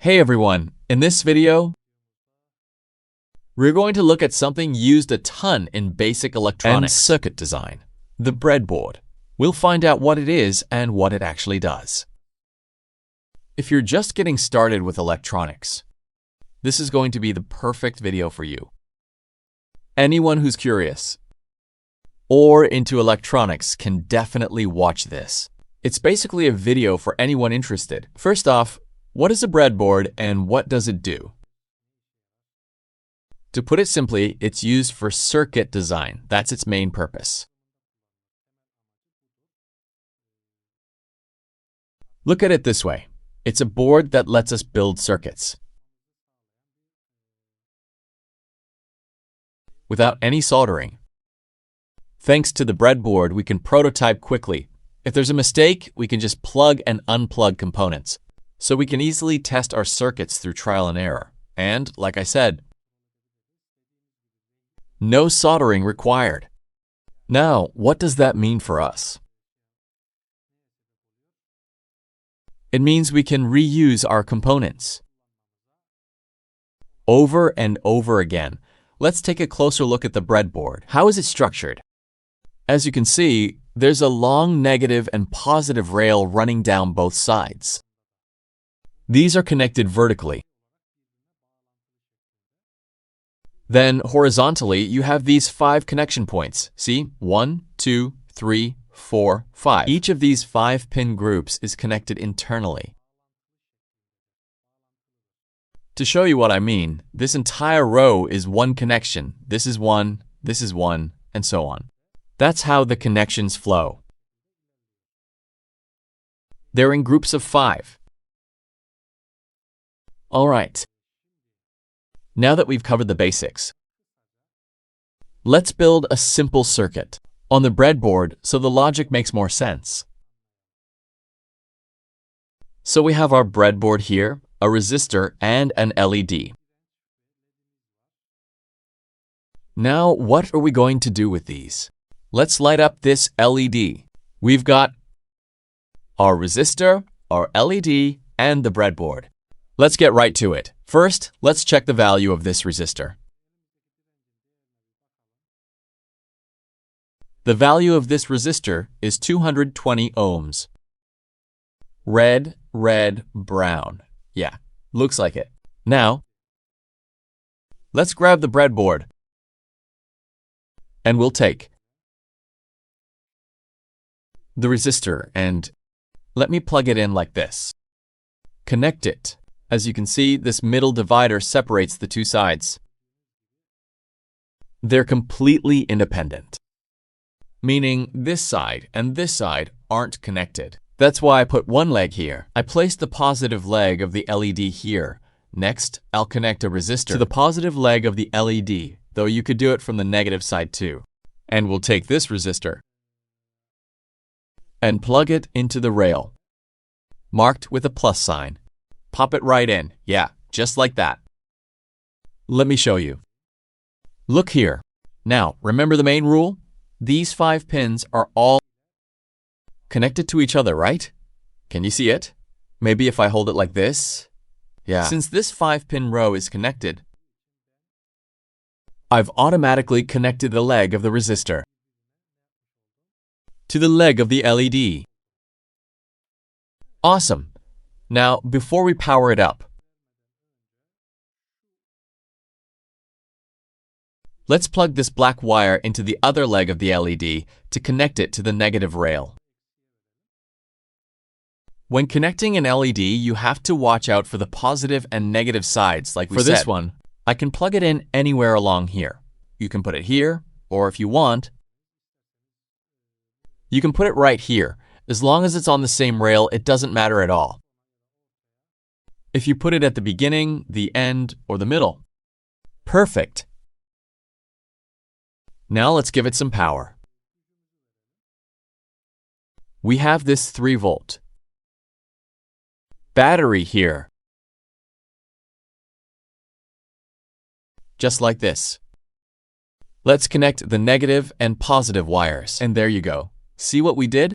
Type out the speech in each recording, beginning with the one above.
Hey everyone, in this video, we're going to look at something used a ton in basic electronics and circuit design, the breadboard. We'll find out what it is and what it actually does. If you're just getting started with electronics, this is going to be the perfect video for you. Anyone who's curious or into electronics can definitely watch this. It's basically a video for anyone interested. First off, what is a breadboard and what does it do? To put it simply, it's used for circuit design. That's its main purpose. Look at it this way. It's a board that lets us build circuits without any soldering. Thanks to the breadboard, we can prototype quickly. If there's a mistake, we can just plug and unplug components. So we can easily test our circuits through trial and error. And, like I said, no soldering required. Now, what does that mean for us? It means we can reuse our components over and over again. Let's take a closer look at the breadboard. How is it structured? As you can see, there's a long negative and positive rail running down both sides. These are connected vertically. Then, horizontally, you have these 5 connection points. See? 1, 2, 3, 4, 5. Each of these 5-pin groups is connected internally. To show you what I mean, this entire row is one connection. This is one, and so on. That's how the connections flow. They're in groups of 5. All right. Now that we've covered the basics, let's build a simple circuit on the breadboard so the logic makes more sense. So we have our breadboard here, a resistor, and an LED. Now, what are we going to do with these? Let's light up this LED. We've got our resistor, our LED, and the breadboard. Let's get right to it. First, let's check the value of this resistor. The value of this resistor is 220 ohms. Red, brown. Yeah, looks like it. Now, let's grab the breadboard, and we'll take the resistor and let me plug it in like this. Connect it. As you can see, this middle divider separates the two sides. They're completely independent, meaning this side and this side aren't connected. That's why I put one leg here. I placed the positive leg of the LED here. Next, I'll connect a resistor to the positive leg of the LED, though you could do it from the negative side too. And we'll take this resistor and plug it into the rail, marked with a plus sign. Pop it right in. Yeah, just like that. Let me show you. Look here. Now, remember the main rule? These 5 pins are all connected to each other, right? Can you see it? Maybe if I hold it like this? Yeah. Since this 5-pin row is connected, I've automatically connected the leg of the resistor to the leg of the LED. Awesome. Now, before we power it up, let's plug this black wire into the other leg of the LED to connect it to the negative rail. When connecting an LED, you have to watch out for the positive and negative sides, like we said. For this one, I can plug it in anywhere along here. You can put it here, or if you want, you can put it right here. As long as it's on the same rail, it doesn't matter at all. If you put it at the beginning, the end, or the middle, perfect. Now let's give it some power. We have this 3-volt battery here, just like this. Let's connect the negative and positive wires, and there you go. See what we did?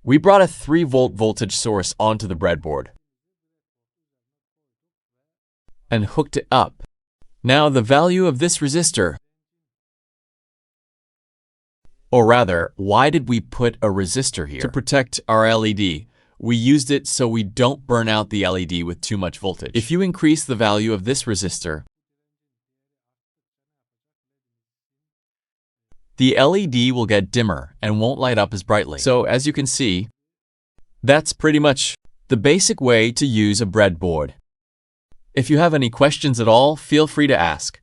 We brought a 3-volt voltage source onto the breadboard. and hooked it up. Now the value of this resistor, or rather, why did we put a resistor here? To protect our LED. We used it so we don't burn out the LED with too much voltage. If you increase the value of this resistor, the LED will get dimmer and won't light up as brightly. So as you can see, that's pretty much the basic way to use a breadboard. If you have any questions at all, feel free to ask.